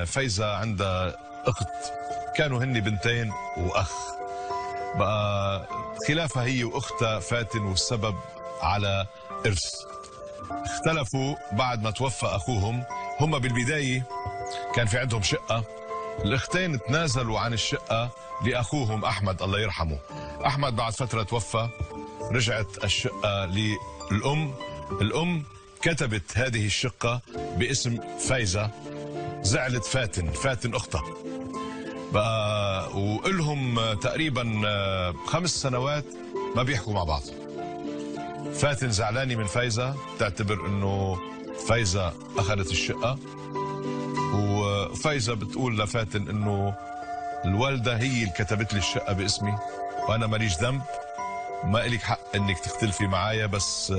فايزة عندها أخت، كانوا هن بنتين وأخ. بقى خلافها هي وأختها فاتن والسبب على إرث. اختلفوا بعد ما توفى أخوهم. هم بالبداية كان في عندهم شقة، الأختين تنازلوا عن الشقة لأخوهم أحمد الله يرحمه. أحمد بعد فترة توفى، رجعت الشقة للأم. الأم كتبت هذه الشقة باسم فايزة. زعلت فاتن أختها بقى، وإلهم تقريبا 5 سنوات ما بيحكوا مع بعض. فاتن زعلانة من فايزة، تعتبر إنه فايزة أخذت الشقة، وفايزة بتقول لفاتن إنه الوالدة هي اللي كتبت لي الشقة باسمي وأنا ماليش ذنب، ما إلك حق إنك تختلفي معايا. بس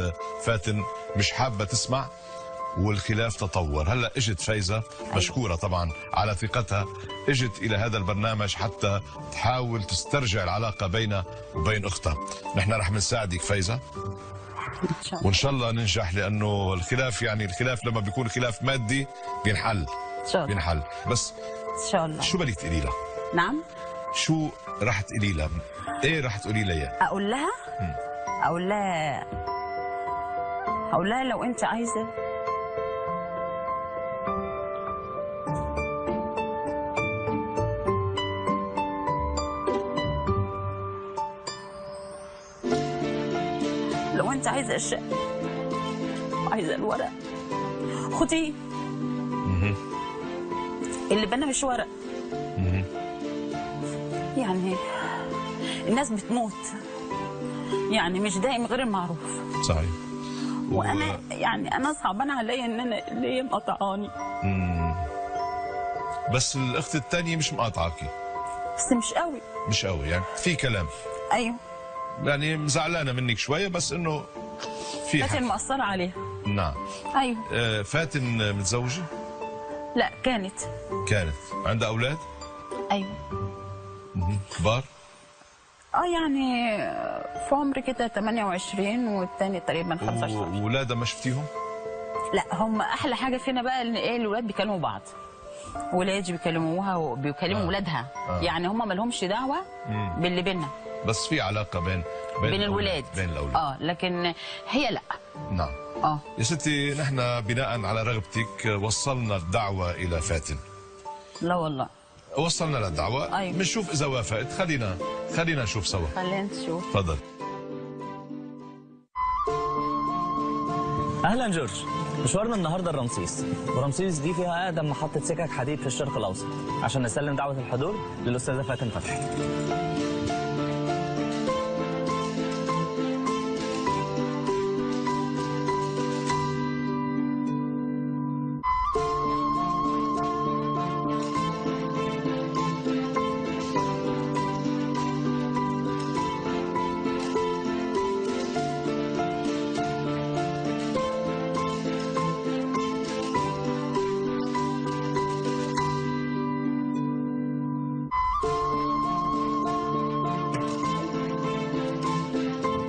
فاتن مش حابة تسمع، والخلاف تطور. هلا اجت فايزة مشكورة طبعا على ثقتها، اجت الى هذا البرنامج حتى تحاول تسترجع العلاقة بينها وبين اختها. نحن رح نساعدك فايزة وان شاء الله ننجح، لانه الخلاف الخلاف لما بيكون خلاف مادي بينحل ان شاء الله. بينحل. بس ان شاء الله. شو بدك تقولي لها؟ نعم، شو رح تقولي لها؟ ايه رح تقولي لها اياه؟ اقول لها لو انت عايزة عايزة الشقة وعايزة الورق، خديه. اللي بنا مش ورق. يعني الناس بتموت، يعني مش دايم غير المعروف. صحيح. وانا انا صعبان عليا ان انا ليا مقاطعاني. بس الاخت الثانيه مش مقاطعاكي. بس مش قوي يعني في كلام. ايوه، يعني زعلانه منك شويه، بس انه في فاتن مقصره عليها. نعم. ايوه. فاتن متزوجه؟ لا، كانت عندها اولاد؟ ايوه. كبار؟ يعني في عمر كده 28 والثاني تقريبا 25. وولادها ما شفتيهم؟ لا، هم احلى حاجه فينا بقى ان الولاد بيكلموا بعض، ولادي بيكلموها وبيكلموا ولادها. يعني هم ما لهمش دعوه باللي بينا، بس في علاقه بين الولاد، بين الاولاد. لكن هي لا. نعم. يا ستي، نحن بناء على رغبتك وصلنا الدعوه الى فاتن. لا والله وصلنا لها الدعوه. أيوة. بنشوف اذا وافقت. خلينا نشوف سوا. خلينا نشوف. تفضل. اهلا جورج. مشوارنا النهارده لرمسيس، ورمسيس دي فيها اقدم محطه سكك حديد في الشرق الاوسط، عشان نسلم دعوه الحضور للاستاذه فاتن فتحي.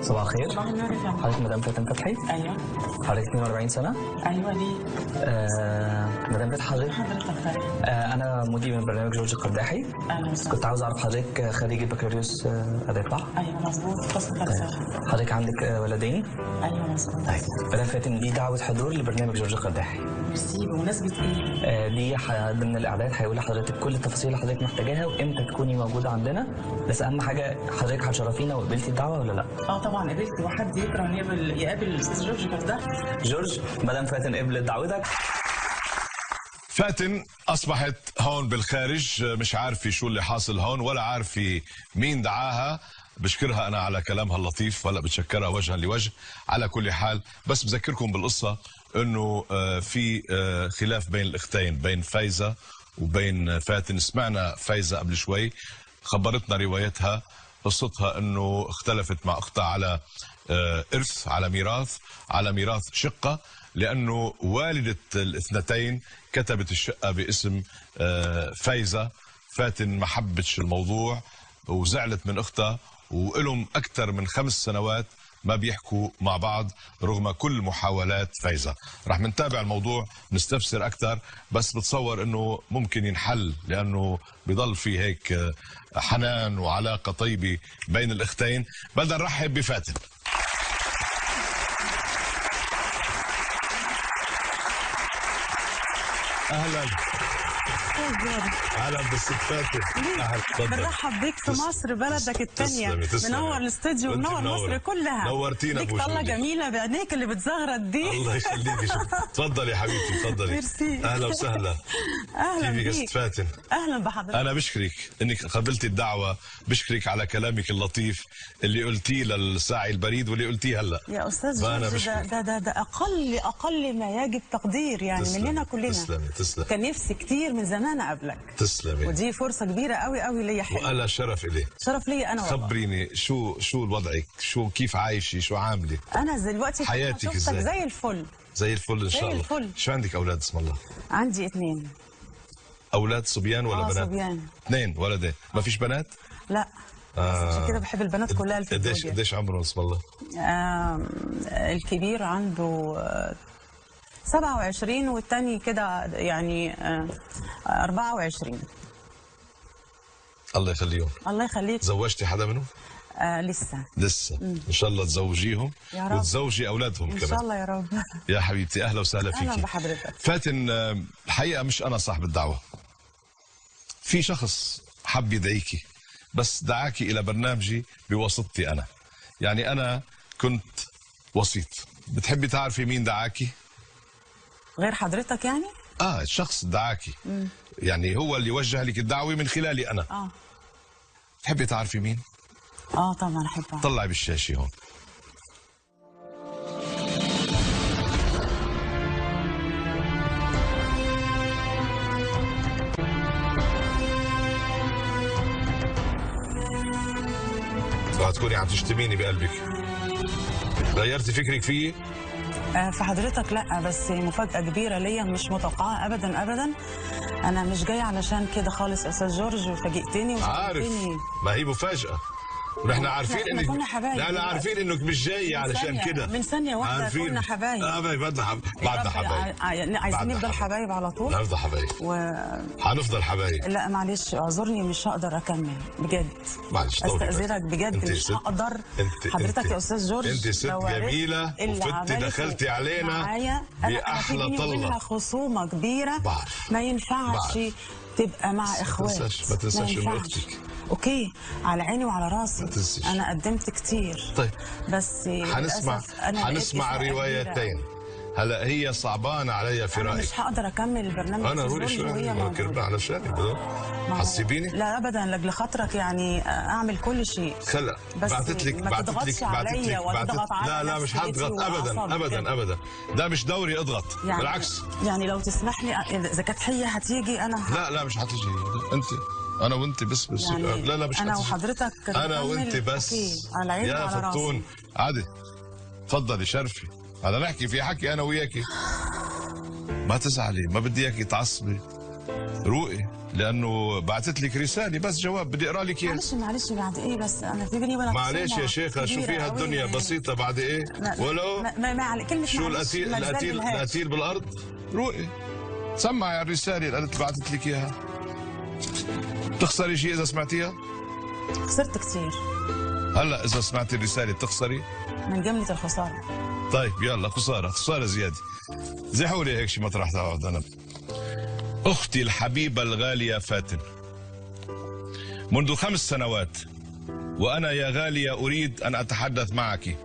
صباح الخير. حضرتك مدام فاتن فتحي؟ ايوه. حضرتك 42 سنة؟ ايوه. ليه؟ مدام فتحي حضرتك؟ أنا مدير من برنامج جورج القرداحي. اهلا وسهلا. كنت عاوز أعرف حضرتك خريج البكالوريوس أداب صح؟ ايوه مظبوط. قسم فلسفة. حضرتك عندك ولدين؟ ايوه مظبوط. طيب، مدام فاتن دي دعوة حضور لبرنامج جورج القرداحي. ميرسي. بمناسبة ايه؟ دي ضمن الإعداد هيقول لحضرتك كل التفاصيل اللي حضرتك محتاجاها وإمتى تكوني موجودة عندنا، بس أهم حاجة حضرتك هتشرفينا وقبلتي الدعوة ولا لأ؟ طبعا قبلت. وحد يكره ان يقابل الاستاذ جورج القرداحي؟ جورج، مدام فاتن قبلت دعوتك. فاتن أصبحت هون بالخارج، مش عارفة شو اللي حاصل هون ولا عارفة مين دعاها. بشكرها أنا على كلامها اللطيف، ولا بتشكرها وجها لوجه. على كل حال، بس بذكركم بالقصة أنه في خلاف بين الأختين، بين فايزة وبين فاتن. سمعنا فايزة قبل شوي خبرتنا روايتها، قصتها أنه اختلفت مع أختها على إرث، على ميراث شقة، لأنه والدة الاثنتين كتبت الشقة باسم فايزة. فاتن ما حبتش الموضوع وزعلت من أختها، وإلهم أكثر من 5 سنوات ما بيحكوا مع بعض رغم كل محاولات فايزة. رح نتابع الموضوع نستفسر أكثر، بس بتصور أنه ممكن ينحل لأنه بيضل في هيك حنان وعلاقة طيبة بين الأختين. بدنا نرحب بفاتن. أهلا اهلا بالست فاتن. بنرحب بيك في مصر بلدك الثانيه. منور الاستوديو ومنور مصر كلها. نورتينا ليك طلة جميله بعينيك اللي بتزغرد دي. الله يخليكي. تفضلي يا حبيبتي تفضلي. ميرسي. اهلا وسهلا. اهلا كيفك يا بيك. ست فاتن؟ اهلا بحضرتك. انا بشكرك انك قبلتي الدعوه، بشكرك على كلامك اللطيف اللي قلتيه للساعي البريد واللي قلتيه هلا. يا استاذ جورج، ده اقل ما يجب تقدير يعني مننا كلنا. تسلمي. كان نفسي كتير من زمان قبلك. تسلمي. ودي فرصه كبيره قوي ليا. حلوه. وانا شرف الي. شرف لي انا والله. خبريني شو وضعك، كيف عايشه، شو عامله؟ انا دلوقتي حياتك ازاي؟ زي الفل. زي الفل ان شاء الله. الفل. شو عندك اولاد اسم الله؟ عندي 2 اولاد صبيان ولا بنات؟ صبيان. 2 ولدين، ما فيش بنات؟ لا. عشان كده بحب البنات كلها اللي في الدنيا. قديش عمرهم اسم الله؟ الكبير عنده 27 والثاني كده يعني 24. الله يخليهم. الله يخليك. تزوجتي حدا منهم؟ لسه. ان شاء الله تزوجيهم يا رب. وتزوجي اولادهم كمان ان شاء الله يا رب. يا حبيبتي اهلا وسهلا فيكي. اهلا بحضرتك. فاتن، الحقيقه مش انا صاحب الدعوه، في شخص حب يدعيكي بس دعاكي الى برنامجي بواسطتي انا، يعني انا كنت وسيط. بتحبي تعرفي مين دعاكي؟ غير حضرتك يعني؟ الشخص دعاكي يعني هو اللي وجه لك الدعوه من خلالي انا. تحبي تعرفي مين؟ طبعا احبها. طلعي بالشاشه هون. تكوني عم تشتميني بقلبك. غيرتي فكرك فيي؟ في حضرتك لا، بس مفاجأة كبيرة ليا مش متوقعة أبدا. أنا مش جاية علشان كده خالص يا أستاذ جورج، وفاجئتني عارف، ما هي مفاجأة ونحن عارفين انك كنا حبايب. لا عارفين انك مش جاي علشان كده. من ثانية واحدة كنا حبايب. بعدنا حبايب. عايزين نفضل حبايب على طول. نفضل حبايب. هنفضل حبايب. لا معلش اعذرني، مش هقدر اكمل بجد. معلش استأذنك بجد، مش هقدر. حضرتك يا أستاذ جورج انت ست جميلة وفتي دخلتي علينا بأحلى طلة. خصومة كبيرة ما ينفعش تبقى مع اخوات. ما تنساش انه اختك. اوكي، على عيني وعلى راسي. انا قدمت كتير. طيب بس هنسمع روايتين. هلا هي صعبانه عليا في رايك. انا مش هقدر اكمل البرنامج. انا روحي شو علشان حسيبيني. لا ابدا، لاجل خاطرك يعني اعمل كل شيء. خلق بعثت لك لا مش هضغط ابدا. ده مش دوري اضغط يعني. بالعكس يعني لو تسمح لي اذا كانت هي هتيجي انا لا مش هتيجي انت. انا وانت بس يعني لا مش انا وحضرتك انا وانت بس. على عيني وعلى راسي. يا فتون عادي، تفضلي شرفي. هذا نحكي في حكي انا وياكي. ما تزعلي، ما بدي اياكي تعصبي، روقي، لانه بعثت لك رساله بس جواب بدي اقرا لك اياه. معلش بعد ايه بس؟ انا في بيني وبينك معلش يا شيخه، شو فيها الدنيا بسيطه بعد ايه؟ ولو ما على كلمه شو القتيل بالارض. روقي، سمعي الرساله اللي بعثت لك اياها. تخسري شيء اذا سمعتيها؟ خسرت كثير. هلا اذا سمعتي الرساله بتخسري؟ من جمله الخساره. طيب يلا، خساره زياده. زحوا لي هيك شي مطرح تقعد. انا اختي الحبيبه الغاليه فاتن، منذ 5 سنوات وانا يا غاليه اريد ان اتحدث معك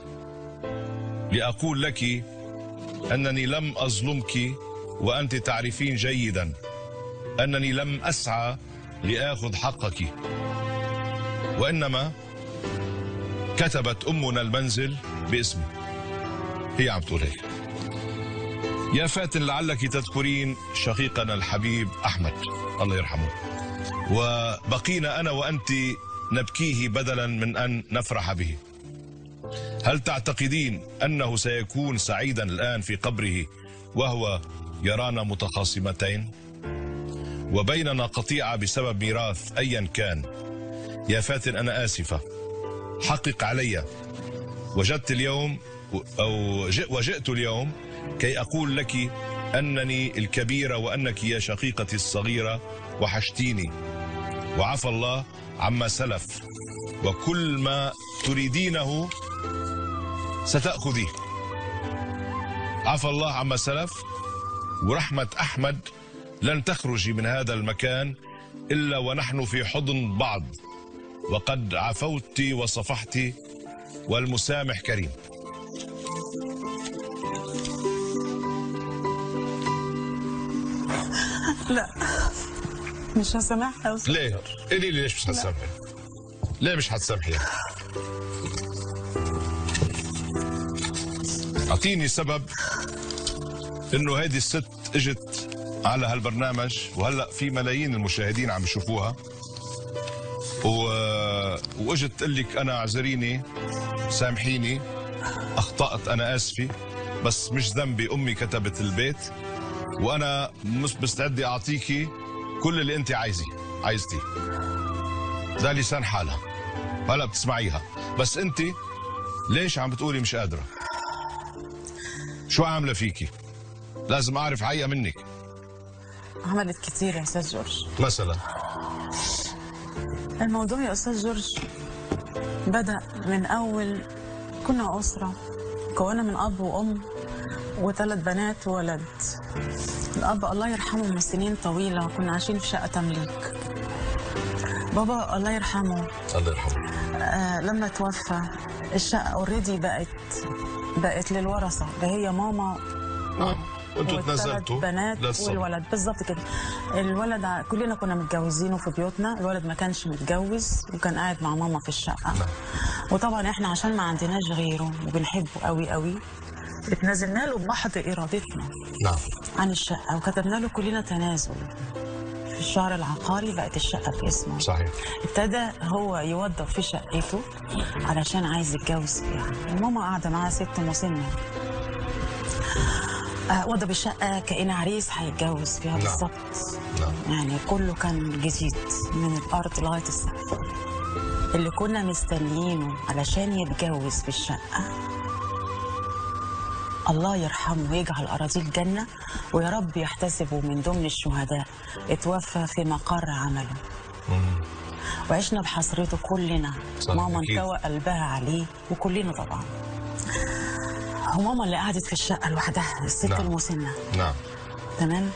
لاقول لك انني لم اظلمك، وانت تعرفين جيدا انني لم اسعى لاخذ حقك، وانما كتبت امنا المنزل باسمي. هي عم تقول هيك. يا فاتن، لعلك تذكرين شقيقنا الحبيب أحمد الله يرحمه، وبقينا أنا وأنت نبكيه بدلا من أن نفرح به. هل تعتقدين أنه سيكون سعيدا الآن في قبره وهو يرانا متخاصمتين وبيننا قطيعة بسبب ميراث أيا كان؟ يا فاتن أنا آسفة، حقق علي وجئت اليوم كي أقول لك أنني الكبيرة وأنك يا شقيقتي الصغيرة وحشتيني، وعفى الله عما سلف، وكل ما تريدينه ستأخذيه. عفى الله عما سلف، ورحمة أحمد لن تخرجي من هذا المكان إلا ونحن في حضن بعض، وقد عفوت وصفحت، والمسامح كريم. لا مش هسامحها يا أستاذ. ليه؟ قولي لي ليش مش هتسامحي؟ ليه مش هتسامحي؟ أعطيني سبب إنه هذه الست اجت على هالبرنامج، وهلا في ملايين المشاهدين عم يشوفوها، واجت تقول لك أنا اعذريني، سامحيني، أخطأت، أنا آسفة، بس مش ذنبي، أمي كتبت البيت، وأنا مش مستعدة أعطيكي كل اللي أنت عايزتيه. ده لسان حالها، هلا بتسمعيها، بس أنت ليش عم بتقولي مش قادرة؟ شو عاملة فيكي؟ لازم أعرف حقيقة منك. عملت كتير يا أستاذ جورج. مثلا الموضوع يا أستاذ جورج بدأ من أول كنا أسرة مكونة من أب وأم وثلاث بنات وولد. الأب الله يرحمه من سنين طويلة كنا عايشين في شقة تمليك. بابا الله يرحمه لما توفى الشقة اوريدي بقت للورثة، اللي هي ماما وانتوا تنزلتوا بنات والولد. بالظبط كده. الولد كلنا كنا متجوزينه في بيوتنا، الولد ما كانش متجوز وكان قاعد مع ماما في الشقة. وطبعا احنا عشان ما عندناش غيره وبنحبه قوي قوي اتنازلنا له بمحض ارادتنا عن الشقة، وكتبنا له كلنا تنازل. في الشهر العقاري بقت الشقة باسمه. صحيح. ابتدى هو يوظف في شقته علشان عايز يتجوز فيها. ماما قاعدة معاه ست مسنة، وضب الشقة كأن عريس هيتجوز فيها بالظبط. يعني كله كان جديد من الأرض لغاية السقف. اللي كنا مستنيينه علشان يتجوز في الشقة الله يرحمه ويجعل أراضيه الجنة، ويا رب يحتسبه من ضمن الشهداء، اتوفى في مقر عمله. وعشنا بحسرته كلنا. ماما انتوى قلبها عليه وكلنا طبعا. وماما اللي قعدت في الشقة لوحدها، الست المسنة. تمام.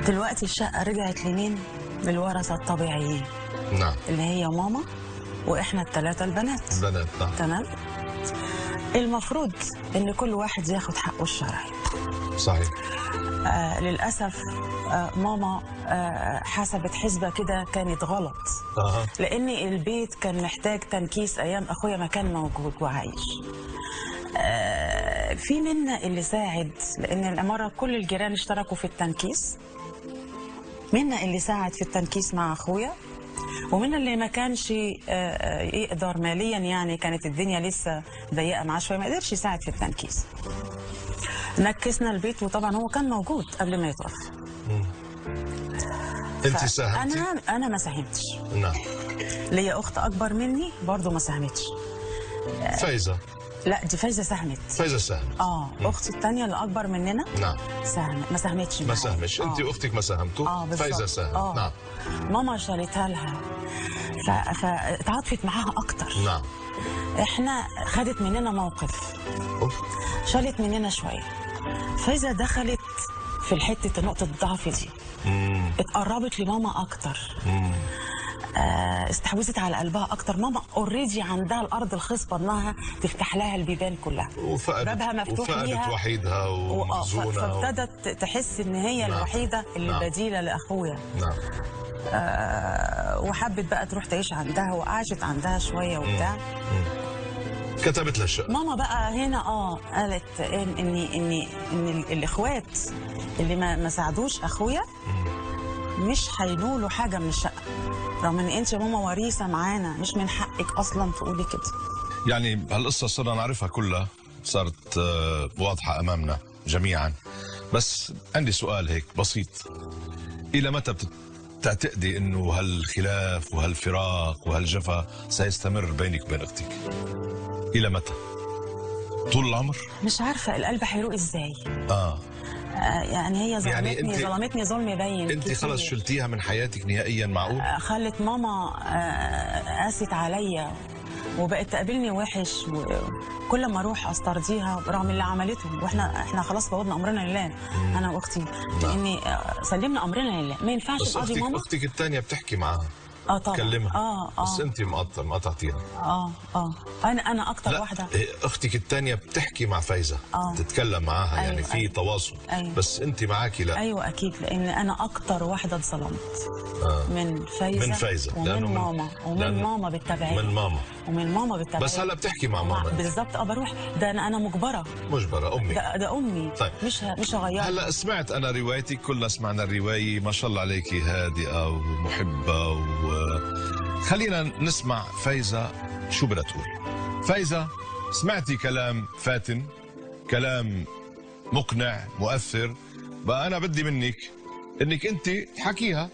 دلوقتي الشقة رجعت لمين؟ للورثة الطبيعيين. اللي هي ماما واحنا الثلاثة البنات. تمام. المفروض ان كل واحد ياخد حقه الشرعي. صحيح. للأسف ماما حسبت حسبة كده كانت غلط. لأن البيت كان محتاج تنكيس أيام أخويا ما كان موجود وعايش. في منا اللي ساعد، لأن العمارة كل الجيران اشتركوا في التنكيس. منا اللي ساعد في التنكيس مع أخويا، ومن اللي ما كانش يقدر ماليا، يعني كانت الدنيا لسه ضيقه معاه شويه، ما قدرش يساعد في التنكيس. نكسنا البيت، وطبعا هو كان موجود قبل ما يتوفى. انت ساهمتي؟ انا ما ساهمتش. ليا اخت اكبر مني برضه ما ساهمتش. فايزه؟ لا، دي فايزه ساهمت. فايزه ساهمت. اختي الثانيه اللي اكبر مننا ساهمت. ما ساهمتش. ما ساهمش. انت واختك ما ساهمتوا. فايزه ساهمت. ماما شالتها لها، فتعاطفت معاها اكتر. احنا خدت مننا موقف، شالت مننا شويه. فايزه دخلت في الحته نقطه الضعف دي، اتقربت لماما اكتر، استحوذت على قلبها اكتر. ماما اوريدي عندها الارض الخصبه انها تفتح لها البيبان كلها، بابها مفتوح ليها، وفقدت وحيدها ومحزونه، فابتدت تحس ان هي الوحيده اللي بديله لاخويا. وحبت بقى تروح تعيش عندها، وعاشت عندها شويه وبتاع. كتبت لها الشقه. ماما بقى هنا قالت ان الاخوات اللي ما ساعدوش اخويا مش هينولوا حاجه من الشقه، رغم ان انت يا ماما وريثه معانا، مش من حقك اصلا تقولي كده. يعني هالقصه صرنا نعرفها كلها، صارت واضحه امامنا جميعا. بس عندي سؤال هيك بسيط، الى متى تعتقدي انه هالخلاف وهالفراق وهالجفا سيستمر بينك وبين اختك؟ الى متى؟ طول العمر؟ مش عارفه القلب هيروق ازاي. يعني هي ظلمتني، ظلمتني ظلم باين. انت خلص شلتيها من حياتك نهائيا؟ معقول؟ خلت ماما قاست عليا وبقت تقابلني وحش، وكل ما اروح استرضيها رغم اللي عملته، واحنا خلاص فوضنا امرنا لله انا واختي، لاني سلمنا امرنا لله. ما ينفعش بس اقضي ماما. اختك الثانيه بتحكي معاها؟ طبعا. تكلمها. بس انت مقطعتيها. انا اكتر لا. واحده. اختك الثانيه بتحكي مع فايزه، تتكلم معاها. أيوة. يعني في تواصل. أيوة. بس انت معاكي لا. ايوه اكيد، لان انا اكتر واحده اتظلمت من فايزه ومن ماما، ومن ماما بالتبعيه، من ماما ومن ماما بالتبعيه. بس هلا بتحكي مع ماما بالظبط. بروح، ده انا مجبره امي، ده امي. طيب. مش هغيرها. هلا سمعت انا روايتك، كلنا سمعنا الروايه، ما شاء الله عليكي هادئه ومحبه خلينا نسمع فايزه شو بدها تقول. فايزه، سمعتي كلام فاتن، كلام مقنع مؤثر، بقى انا بدي منك انك انت تحكيها،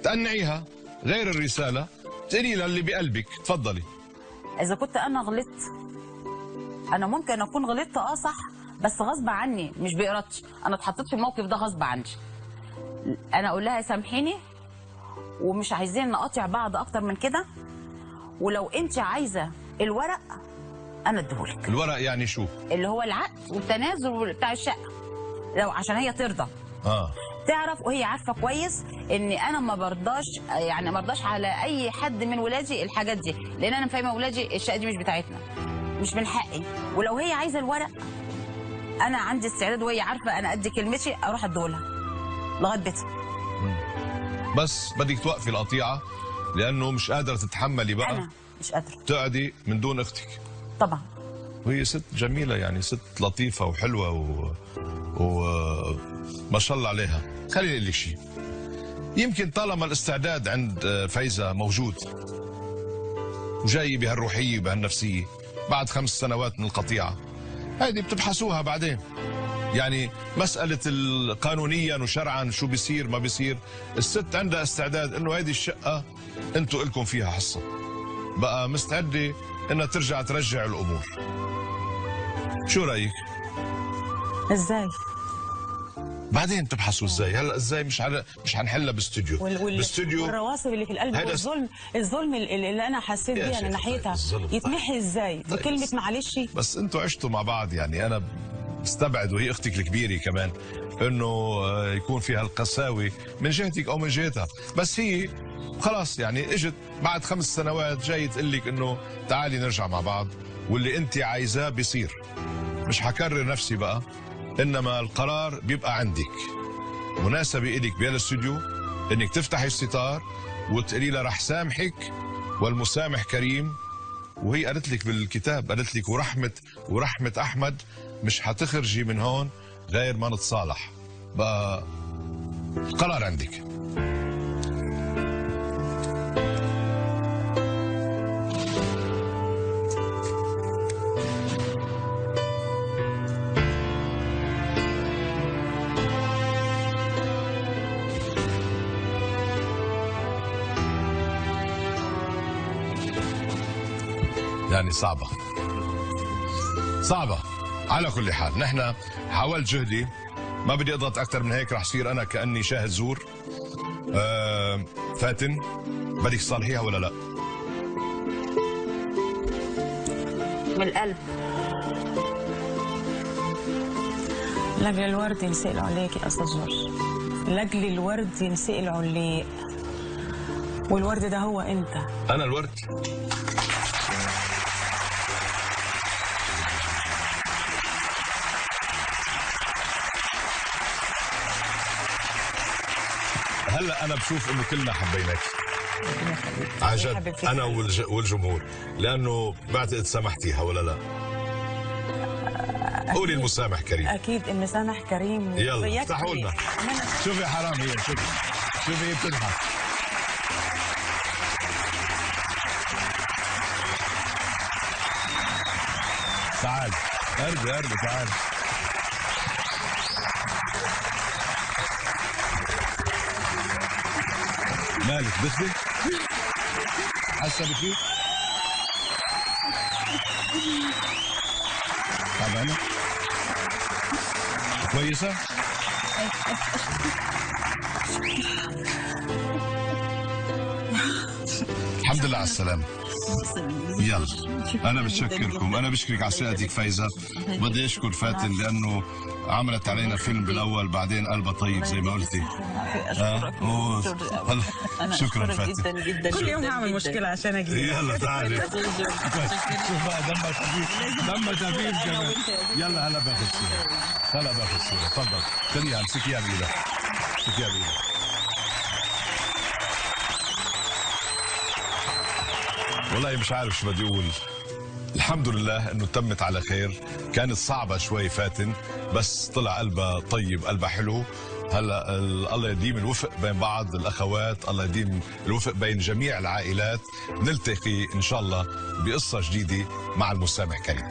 تقنعيها، غير الرساله تقولي لها اللي بقلبك. تفضلي. اذا كنت انا غلطت، انا ممكن اكون غلطت صح، بس غصب عني مش بإرادتي. انا اتحطيت في الموقف ده غصب عني. انا اقول لها سامحيني ومش عايزين نقاطع بعض اكتر من كده، ولو انت عايزه الورق انا اديهولك. الورق يعني شو؟ اللي هو العقد والتنازل بتاع الشقه، لو عشان هي ترضى. تعرف وهي عارفه كويس ان انا ما برضاش، يعني ما برضاش على اي حد من ولادي الحاجات دي، لان انا فاهمه ولادي الشقه دي مش بتاعتنا، مش من حقي. ولو هي عايزه الورق انا عندي استعداد، وهي عارفه انا قد كلمتي، اروح اديهولها لغايه بيتها. بس بدك توقفي القطيعه، لانه مش قادره تتحملي بقى. انا مش قادره تقعدي من دون اختك. طبعا. وهي ست جميله، يعني ست لطيفه وحلوه ما شاء الله عليها. خليني اقول لك شيء، يمكن طالما الاستعداد عند فايزه موجود وجاي بهالروحيه بهالنفسيه بعد 5 سنوات من القطيعه، هذه بتبحثوها بعدين. يعني مسألة قانونيا وشرعا شو بيصير ما بيصير، الست عندها استعداد انه هذه الشقة انتم لكم فيها حصة، بقى مستعدة انها ترجع ترجع الامور. شو رأيك؟ ازاي؟ بعدين تبحثوا ازاي. هلا ازاي مش حنحلها باستوديو. باستوديو والرواسب اللي في القلب والظلم اللي انا حسيت بيها من ناحيتها يتمحي ازاي بكلمة معلش. بس انتوا عشتوا مع بعض، يعني انا استبعد، وهي اختك الكبيره كمان، انه يكون فيها القساوه من جهتك او من جهتها. بس هي خلاص يعني اجت بعد 5 سنوات جاي تقول لك انه تعالي نرجع مع بعض، واللي انت عايزاه بيصير. مش حكرر نفسي بقى، انما القرار بيبقى عندك. مناسبه الك بالاستوديو انك تفتحي الستار وتقولي لها رح سامحك والمسامح كريم. وهي قالت لك بالكتاب، قالت لك ورحمه احمد مش حتخرجي من هون غير ما نتصالح. بقى القرار عندك. يعني صعبة على كل حال. نحن حاولت جهدي، ما بدي اضغط اكثر من هيك، رح صير انا كاني شاهد زور. فاتن، بدك تصالحيها ولا لا؟ من القلب. لاجل الورد ينسقل عليك يا استاذ جورج، لاجل الورد ينسقل عليك، والورد ده هو انت. انا الورد؟ هلا انا بشوف انه كلنا حبيناك عن جد، انا والجمهور، لانه بعتقد سامحتيها ولا لا؟ قولي المسامح كريم. اكيد المسامح كريم. يلا افتحوا لنا. شوفي حرام، هي شوفي هي بتضحك. تعال ارجع تعال. مالك بس حاسه بشيء؟ تعبانة؟ كويسة؟ الحمد لله على السلامة. يلا أنا بتشكركم، أنا بشكرك على ثقتك فايزة. بدي أشكر فاتن لأنه عملت علينا فيلم بالأول بعدين قلبها طيب زي ما قلتي. شكرا فاتن. كل يوم هعمل مشكلة عشان أجي. يلا تعالي. شوف بقى دمك خفيف، دمك خفيف كمان. يلا هلا باخذ صورة، هلا باخذ صورة. تفضل خليها، امسكيها بإيدك، امسكيها بإيدك. والله مش عارف شو بدي اقول. الحمد لله انه تمت على خير. كانت صعبة شوي فاتن، بس طلع قلبها طيب، قلبها حلو. هلا الله يديم الوفق بين بعض الاخوات، الله يديم الوفق بين جميع العائلات. نلتقي ان شاء الله بقصة جديدة مع المستمع كريم.